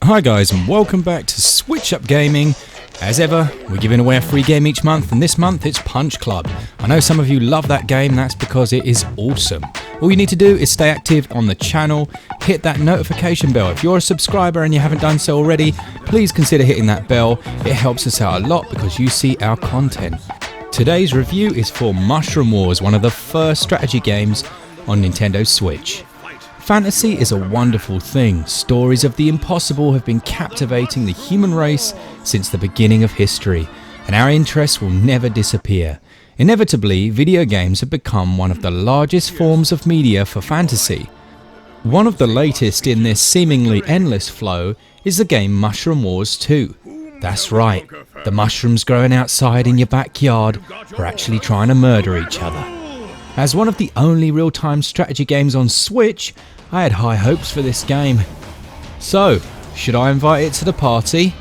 Hi guys, and welcome back to SwitchUp Gaming. As ever, we're giving away a free game each month, and this month it's Punch Club. I know some of you love that game, that's because it is awesome. All you need to do is stay active on the channel, hit that notification bell. If you're a subscriber and you haven't done so already, please consider hitting that bell. It helps us out a lot because you see our content. Today's review is for Mushroom Wars, one of the first strategy games on Nintendo Switch. Fantasy is a wonderful thing. Stories of the impossible have been captivating the human race since the beginning of history, and our interest will never disappear. Inevitably, video games have become one of the largest forms of media for fantasy. One of the latest in this seemingly endless flow is the game Mushroom Wars 2. That's right, the mushrooms growing outside in your backyard are actually trying to murder each other. As one of the only real-time strategy games on Switch, I had high hopes for this game. So, should I invite it to the party?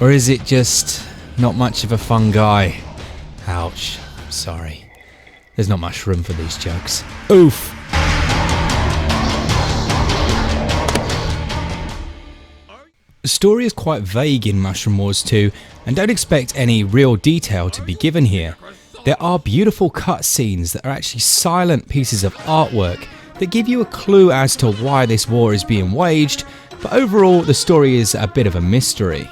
Or is it just not much of a fun guy? Ouch, sorry. There's not much room for these jokes. Oof! The story is quite vague in Mushroom Wars 2, and don't expect any real detail to be given here. There are beautiful cutscenes that are actually silent pieces of artwork that give you a clue as to why this war is being waged, but overall the story is a bit of a mystery.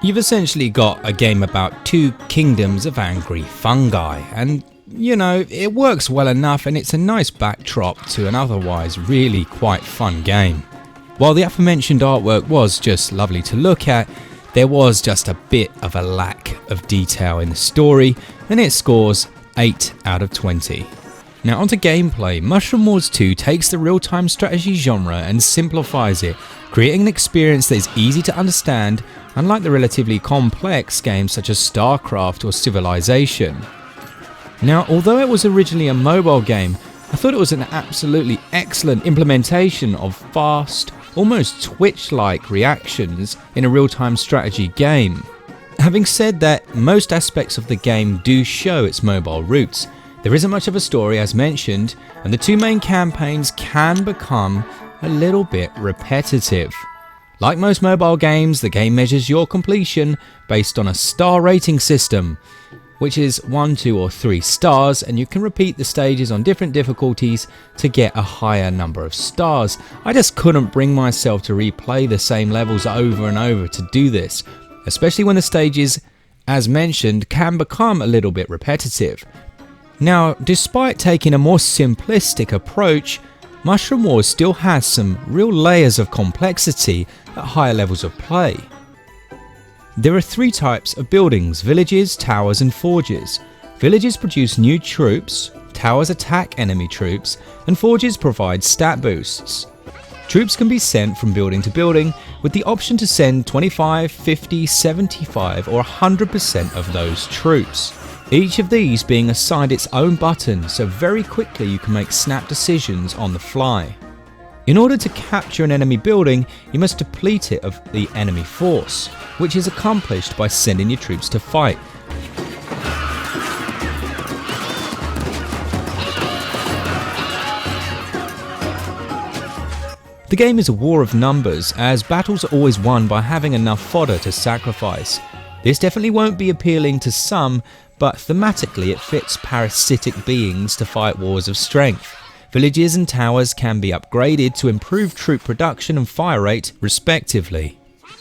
You've essentially got a game about two kingdoms of angry fungi, and you know, it works well enough and it's a nice backdrop to an otherwise really quite fun game. While the aforementioned artwork was just lovely to look at, there was just a bit of a lack of detail in the story, and it scores 8 out of 20. Now onto gameplay. Mushroom Wars 2 takes the real-time strategy genre and simplifies it, creating an experience that is easy to understand, unlike the relatively complex games such as StarCraft or Civilization. Now, although it was originally a mobile game, I thought it was an absolutely excellent implementation of fast, almost Twitch-like reactions in a real-time strategy game. Having said that, most aspects of the game do show its mobile roots. There isn't much of a story as mentioned, and the two main campaigns can become a little bit repetitive. Like most mobile games, the game measures your completion based on a star rating system, which is 1, 2 or 3 stars, and you can repeat the stages on different difficulties to get a higher number of stars. I just couldn't bring myself to replay the same levels over and over to do this, especially when the stages, as mentioned, can become a little bit repetitive. Now, despite taking a more simplistic approach, Mushroom Wars still has some real layers of complexity at higher levels of play. There are 3 types of buildings: villages, towers and forges. Villages produce new troops, towers attack enemy troops, and forges provide stat boosts. Troops can be sent from building to building with the option to send 25, 50, 75 or 100% of those troops. Each of these being assigned its own button, so very quickly you can make snap decisions on the fly. In order to capture an enemy building, you must deplete it of the enemy force, which is accomplished by sending your troops to fight. The game is a war of numbers, as battles are always won by having enough fodder to sacrifice. This definitely won't be appealing to some, but thematically it fits parasitic beings to fight wars of strength. Villages and towers can be upgraded to improve troop production and fire rate, respectively.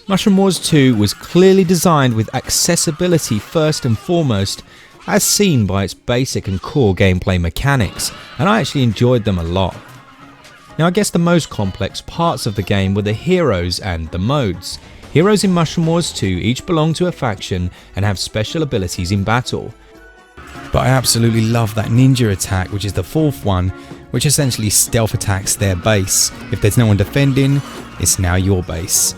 Mushroom Wars 2 was clearly designed with accessibility first and foremost, as seen by its basic and core gameplay mechanics, and I actually enjoyed them a lot. Now I guess the most complex parts of the game were the heroes and the modes. Heroes in Mushroom Wars 2 each belong to a faction and have special abilities in battle. But I absolutely love that ninja attack, which is the 4th one, which essentially stealth attacks their base. If there's no one defending, it's now your base.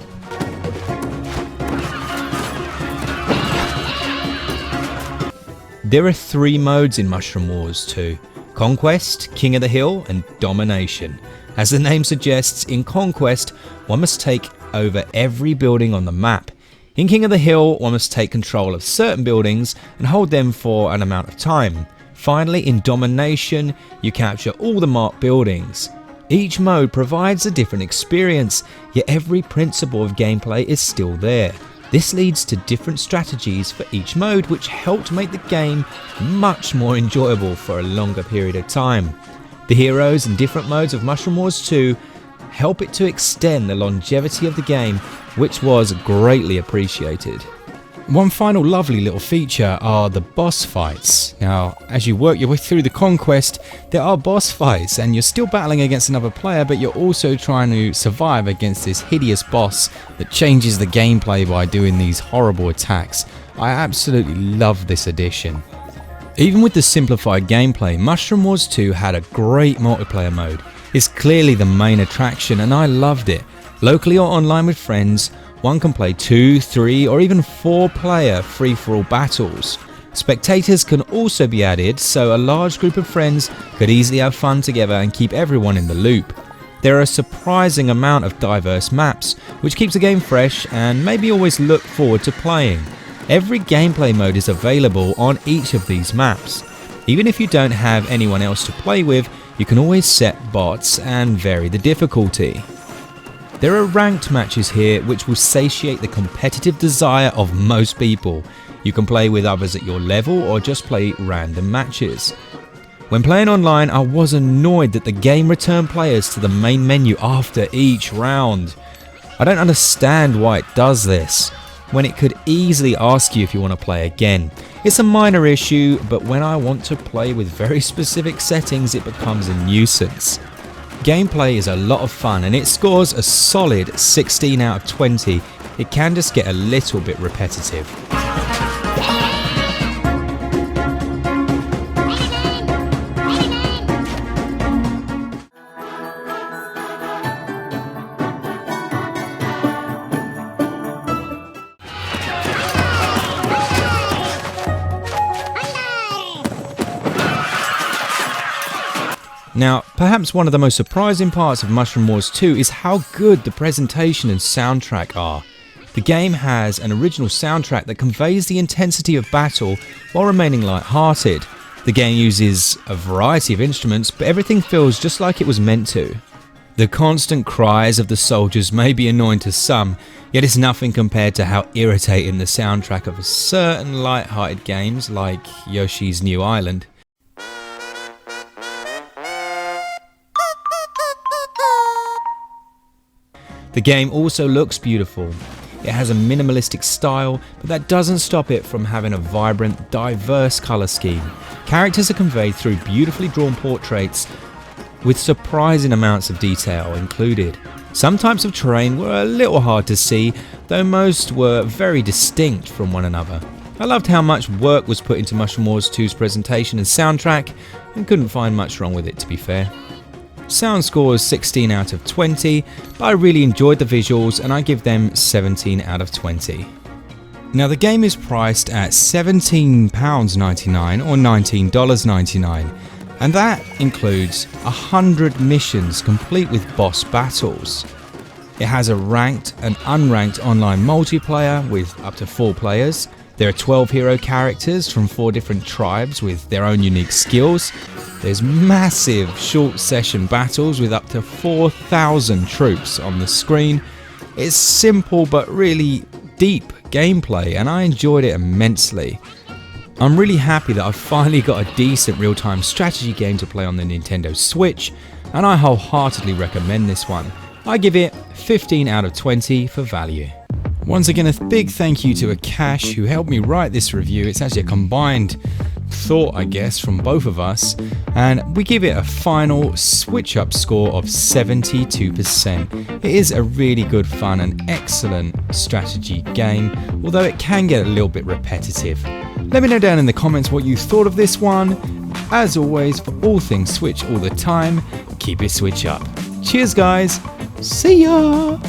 There are 3 modes in Mushroom Wars 2: Conquest, King of the Hill and Domination. As the name suggests, in Conquest one must take over every building on the map. In King of the Hill, one must take control of certain buildings and hold them for an amount of time. Finally, in Domination, you capture all the marked buildings. Each mode provides a different experience, yet every principle of gameplay is still there. This leads to different strategies for each mode, which helped make the game much more enjoyable for a longer period of time. The heroes and different modes of Mushroom Wars 2 help it to extend the longevity of the game, which was greatly appreciated. One final lovely little feature are the boss fights. Now, as you work your way through the conquest, there are boss fights and you're still battling against another player, but you're also trying to survive against this hideous boss that changes the gameplay by doing these horrible attacks. I absolutely love this addition. Even with the simplified gameplay, Mushroom Wars 2 had a great multiplayer mode. It's clearly the main attraction and I loved it. Locally or online with friends, one can play 2, 3 or even 4 player free-for-all battles. Spectators can also be added, so a large group of friends could easily have fun together and keep everyone in the loop. There are a surprising amount of diverse maps, which keeps the game fresh and made me always look forward to playing. Every gameplay mode is available on each of these maps. Even if you don't have anyone else to play with, you can always set bots and vary the difficulty. There are ranked matches here which will satiate the competitive desire of most people. You can play with others at your level or just play random matches. When playing online, I was annoyed that the game returned players to the main menu after each round. I don't understand why it does this, when it could easily ask you if you want to play again. It's a minor issue, but when I want to play with very specific settings, it becomes a nuisance. Gameplay is a lot of fun and it scores a solid 16 out of 20. It can just get a little bit repetitive. Now, perhaps one of the most surprising parts of Mushroom Wars 2 is how good the presentation and soundtrack are. The game has an original soundtrack that conveys the intensity of battle while remaining light-hearted. The game uses a variety of instruments, but everything feels just like it was meant to. The constant cries of the soldiers may be annoying to some, yet it's nothing compared to how irritating the soundtrack of certain light-hearted games like Yoshi's New Island. The game also looks beautiful. It has a minimalistic style, but that doesn't stop it from having a vibrant, diverse colour scheme. Characters are conveyed through beautifully drawn portraits with surprising amounts of detail included. Some types of terrain were a little hard to see, though most were very distinct from one another. I loved how much work was put into Mushroom Wars 2's presentation and soundtrack, and couldn't find much wrong with it, to be fair. Sound score is 16 out of 20, but I really enjoyed the visuals and I give them 17 out of 20. Now the game is priced at £17.99 or $19.99, and that includes 100 missions complete with boss battles. It has a ranked and unranked online multiplayer with up to 4 players. There are 12 hero characters from 4 different tribes with their own unique skills. There's massive short session battles with up to 4,000 troops on the screen. It's simple but really deep gameplay and I enjoyed it immensely. I'm really happy that I've finally got a decent real-time strategy game to play on the Nintendo Switch, and I wholeheartedly recommend this one. I give it 15 out of 20 for value. Once again, a big thank you to Akash who helped me write this review. It's actually a combined thought, I guess, from both of us, and we give it a final SwitchUp score of 72%. It is a really good fun and excellent strategy game, although it can get a little bit repetitive. Let me know down in the comments what you thought of this one. As always, for all things Switch all the time, keep it Switch up. Cheers guys, see ya!